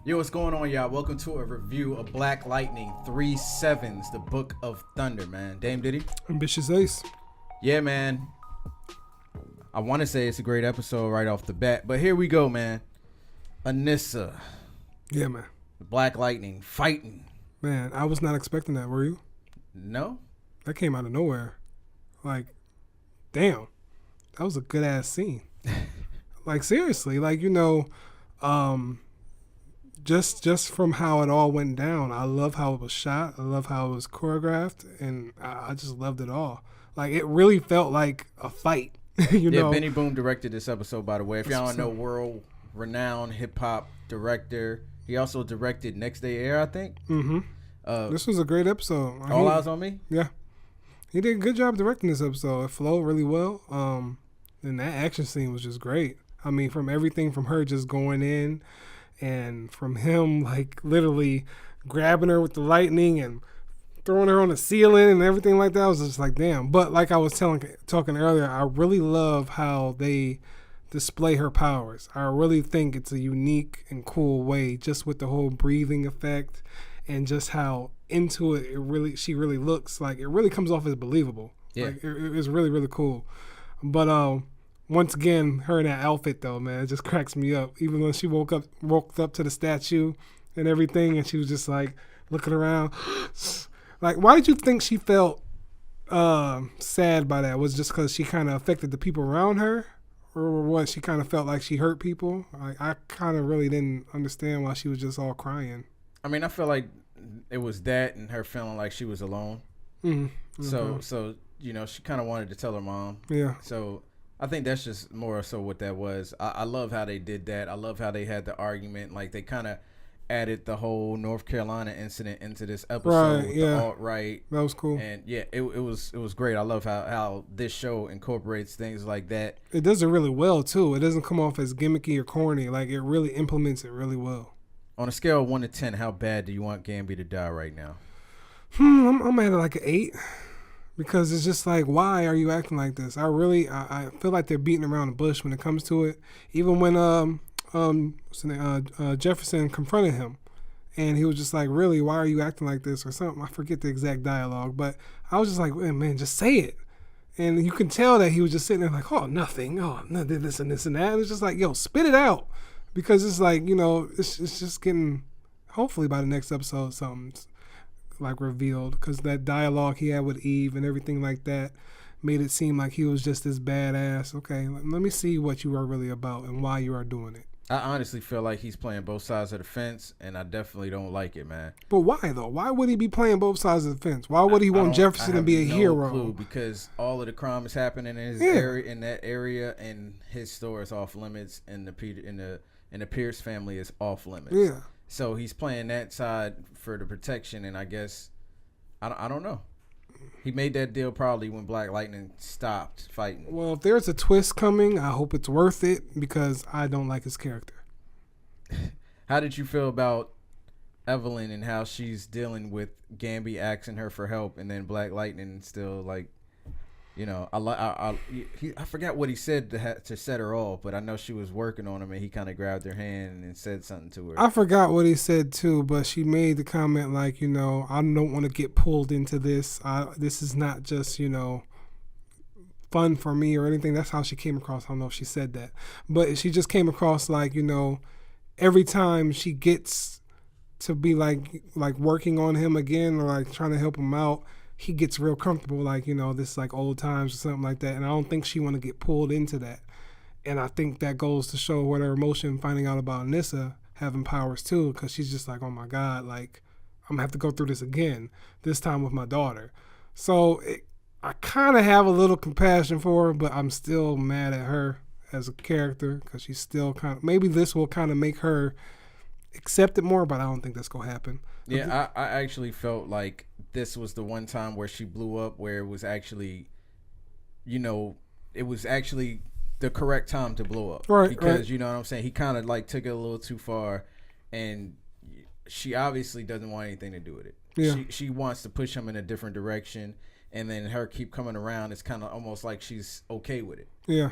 Yo, what's going on, y'all? Welcome to a review of Black Lightning 3/7's The Book of Thunder, man. Dame Diddy? Ambitious Ace. Yeah, man. I want to say it's a great episode right off the bat, but here we go, man. Annisa. Yeah, man. Black Lightning fighting. Man, I was not expecting that, were you? No? That came out of nowhere. Like, damn. That was a good-ass scene. Like, seriously. Like, just from how it all went down, I love how it was shot. I love how it was choreographed, and I just loved it all. Like, it really felt like a fight. Yeah, Benny Boom directed this episode, by the way. If y'all don't know, world-renowned hip-hop director. He also directed Next Day Air, I think. Mm-hmm. This was a great episode. All Eyes on Me? Yeah. He did a good job directing this episode. It flowed really well. And that action scene was just great. I mean, from everything from her just going in and from him, like, literally grabbing her with the lightning and throwing her on the ceiling and everything like that. I was just like, damn. But like I was talking earlier, I really love how they display her powers. I really think it's a unique and cool way, just with the whole breathing effect and just how into it she really looks. Like, it really comes off as believable. Yeah. Like, it's really, really cool. But once again, her in that outfit though, man, it just cracks me up. Even when she walked up to the statue and everything, and she was just like looking around. Like, why did you think she felt sad by that? Was it just because she kind of affected the people around her? Or what, she kind of felt like she hurt people? I kind of really didn't understand why she was just all crying. I mean, I feel like it was that and her feeling like she was alone. Mm-hmm. So she kind of wanted to tell her mom. Yeah. So I think that's just more so what that was. I love how they did that. I love how they had the argument. Like, they kind of added the whole North Carolina incident into this episode. Right, yeah. The alt-right. That was cool. And yeah, it was great. I love how this show incorporates things like that. It does it really well too. It doesn't come off as gimmicky or corny. Like, it really implements it really well. On a scale of 1 to 10, how bad do you want Gambi to die right now? I'm at like an 8. Because it's just like, why are you acting like this? I feel like they're beating around the bush when it comes to it. Even when Jefferson confronted him, and he was just like, really, why are you acting like this or something? I forget the exact dialogue, but I was just like, man, just say it. And you can tell that he was just sitting there like, oh, nothing. Oh, nothing, this and this and that. And it's just like, yo, spit it out. Because it's like, it's just getting, hopefully by the next episode, something's like revealed, because that dialogue he had with Eve and everything like that made it seem like he was just this badass. Okay, let me see what you are really about and why you are doing it. I honestly feel like he's playing both sides of the fence, and I definitely don't like it, man. But why though? Why would he be playing both sides of the fence? Why would he want Jefferson to be a hero? Clue, because all of the crime is happening in his area, in that area, and his store is off limits, and the Pierce family is off limits. Yeah. So he's playing that side for the protection, and I guess I don't know. He made that deal probably when Black Lightning stopped fighting. Well, if there's a twist coming, I hope it's worth it, because I don't like his character. How did you feel about Evelyn and how she's dealing with Gambi asking her for help, and then Black Lightning still like, I forgot what he said to set her off, but I know she was working on him, and he kind of grabbed her hand and said something to her. I forgot what he said too, but she made the comment like, I don't want to get pulled into this. This is not just, fun for me or anything. That's how she came across. I don't know if she said that, but she just came across like, every time she gets to be like working on him again or like trying to help him out, he gets real comfortable, like, this is like old times or something like that. And I don't think she want to get pulled into that. And I think that goes to show what her emotion finding out about Annisa having powers too, because she's just like, oh my God, like, I'm gonna have to go through this again, this time with my daughter. So I kind of have a little compassion for her, but I'm still mad at her as a character, because she's still maybe this will kind of make her accept it more, but I don't think that's gonna happen. Yeah, I actually felt like this was the one time where she blew up, where it was actually, it was actually the correct time to blow up. Right. Because, right. You know what I'm saying? He kind of like took it a little too far, and she obviously doesn't want anything to do with it. Yeah. She wants to push him in a different direction, and then her keep coming around. It's kind of almost like she's okay with it. Yeah.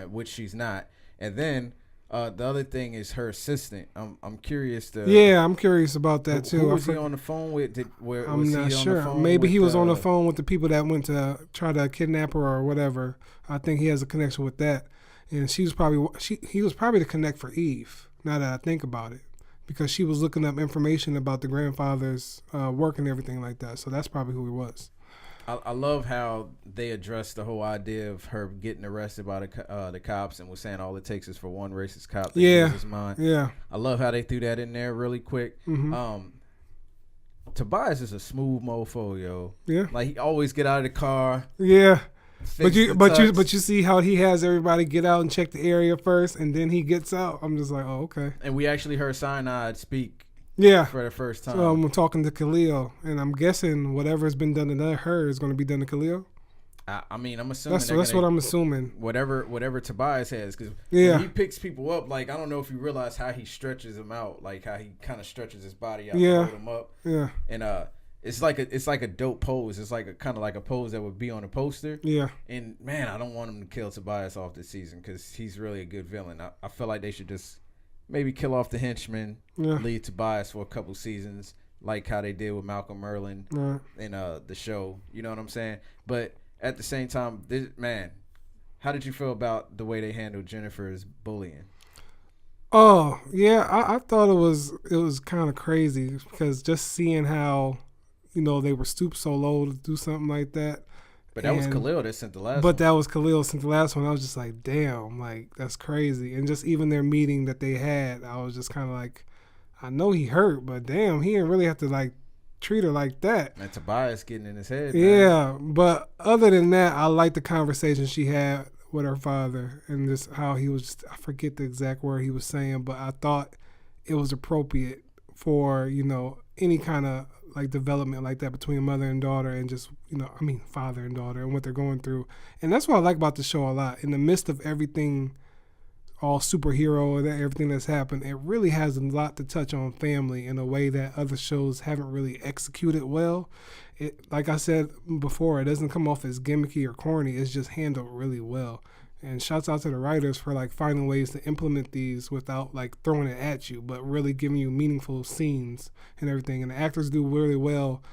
Which she's not. And then The other thing is her assistant. I'm curious to. Yeah, I'm curious about that too. Who was he on the phone with? I'm not sure. Maybe he was on the phone with the people that went to try to kidnap her or whatever. I think he has a connection with that, and he was probably the connect for Eve. Now that I think about it, because she was looking up information about the grandfather's work and everything like that. So that's probably who he was. I love how they addressed the whole idea of her getting arrested by the cops and was saying all it takes is for one racist cop to lose his mind. Yeah. I love how they threw that in there really quick. Mm-hmm. Tobias is a smooth mofo, yo. Yeah. Like he always get out of the car. Yeah. But you see how he has everybody get out and check the area first, and then he gets out. I'm just like, oh, okay. And we actually heard Cyanide speak. Yeah, for the first time. So I'm talking to Khalil, and I'm guessing whatever's been done to her is going to be done to Khalil. I mean, I'm assuming that's what I'm assuming. Whatever Tobias has, because when he picks people up, like I don't know if you realize how he stretches them out, like how he kind of stretches his body out to hold them up. Yeah, and it's like a dope pose. It's like a kind of like a pose that would be on a poster. Yeah, and man, I don't want him to kill Tobias off this season because he's really a good villain. I feel like they should just maybe kill off the henchman, leave Tobias for a couple seasons, like how they did with Malcolm Merlin in the show. You know what I'm saying? But at the same time, how did you feel about the way they handled Jennifer's bullying? Oh yeah, I thought it was kind of crazy because just seeing how they were stooped so low to do something like that. But that was Khalil that sent the last one. But that was Khalil sent the last one. I was just like, damn, like, that's crazy. And just even their meeting that they had, I was just kind of like, I know he hurt, but damn, he didn't really have to, like, treat her like that. And Tobias getting in his head, man. Yeah, but other than that, I liked the conversation she had with her father and just how he was just, I forget the exact word he was saying, but I thought it was appropriate for, any kind of like development like that between mother and daughter and just, father and daughter and what they're going through. And that's what I like about the show a lot. In the midst of everything, all superhero and everything that's happened, it really has a lot to touch on family in a way that other shows haven't really executed well. It, like I said before, it doesn't come off as gimmicky or corny. It's just handled really well. And shouts out to the writers for like finding ways to implement these without like throwing it at you, but really giving you meaningful scenes and everything. And the actors do really well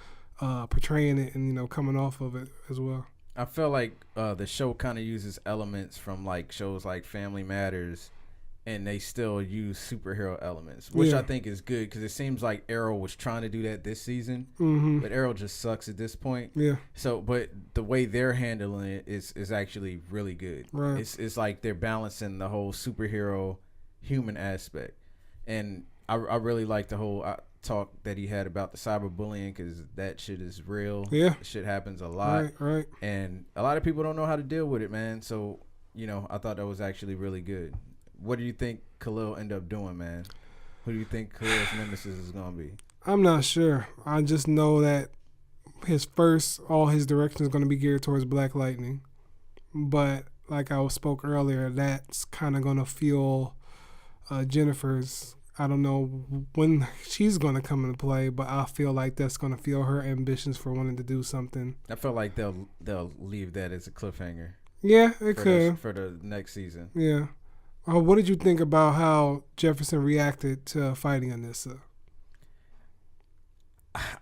portraying it and coming off of it as well. I feel like the show kind of uses elements from like shows like Family Matters, and they still use superhero elements, which I think is good because it seems like Arrow was trying to do that this season, but Arrow just sucks at this point. Yeah. So, but the way they're handling it is actually really good. Right. It's like they're balancing the whole superhero human aspect, and I really like the whole talk that he had about the cyberbullying because that shit is real. Yeah. Shit happens a lot. Right. And a lot of people don't know how to deal with it, man. So, I thought that was actually really good. What do you think Khalil end up doing, man? Who do you think Khalil's nemesis is going to be? I'm not sure. I just know that all his direction is going to be geared towards Black Lightning. But like I spoke earlier, that's kind of going to fuel Jennifer's. I don't know when she's going to come into play, but I feel like that's going to fuel her ambitions for wanting to do something. I feel like they'll leave that as a cliffhanger. Yeah, it could. For the next season. Yeah. What did you think about how Jefferson reacted to fighting Annisa?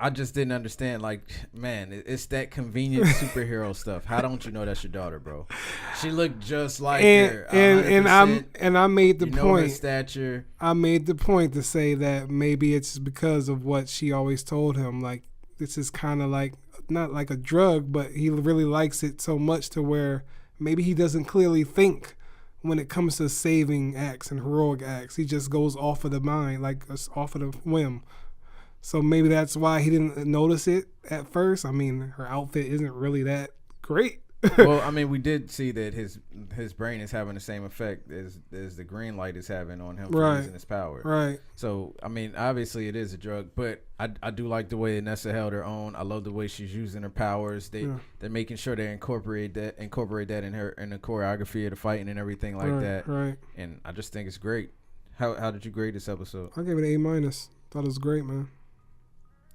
I just didn't understand. Like, man, it's that convenient superhero stuff. How don't you know that's your daughter, bro? She looked just like her. And I made the point. Her stature. I made the point to say that maybe it's because of what she always told him. Like, this is kind of like not like a drug, but he really likes it so much to where maybe he doesn't clearly think. When it comes to saving acts and heroic acts, he just goes off of the mind, like off of the whim. So maybe that's why he didn't notice it at first. I mean, her outfit isn't really that great. Well, I mean, we did see that his brain is having the same effect as the green light is having on him for using his power. Right. So, I mean, obviously it is a drug, but I do like the way Annisa held her own. I love the way she's using her powers. They're making sure they incorporate that in the choreography of the fighting and everything like that. Right. And I just think it's great. How did you grade this episode? I gave it an A-. Thought it was great, man.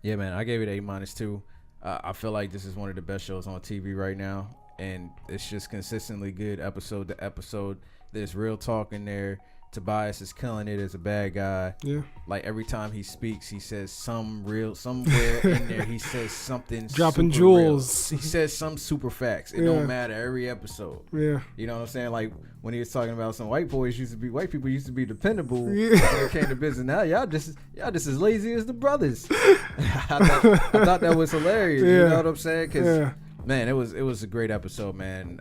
Yeah, man, I gave it A- too. I feel like this is one of the best shows on TV right now. And it's just consistently good episode to episode. There's real talk in there. Tobias is killing it as a bad guy. Yeah. Like every time he speaks, he says somewhere in there he says something dropping super jewels. real. He says some super facts. It don't matter every episode. Yeah. You know what I'm saying? Like when he was talking about some white people used to be dependable when Yeah. it came to business. Now y'all just as lazy as the brothers. I thought that was hilarious. Yeah. You know what I'm saying? Because Yeah. man, it was a great episode, man.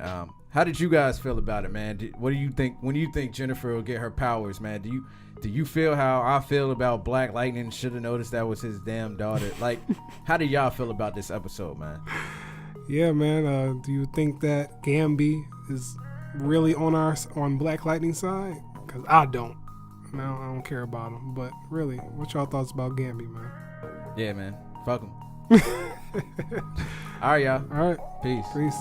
How did you guys feel about it, man? What do you think when you think Jennifer will get her powers, man? Do you feel how I feel about Black Lightning? Should have noticed that was his damn daughter. Like, how do y'all feel about this episode, man? Yeah, man. Do you think that Gambi is really on Black Lightning side? Because I don't. No, I don't care about him. But really, what y'all thoughts about Gambi, man? Yeah, man. Fuck him. All right, y'all. All right. Peace. Peace.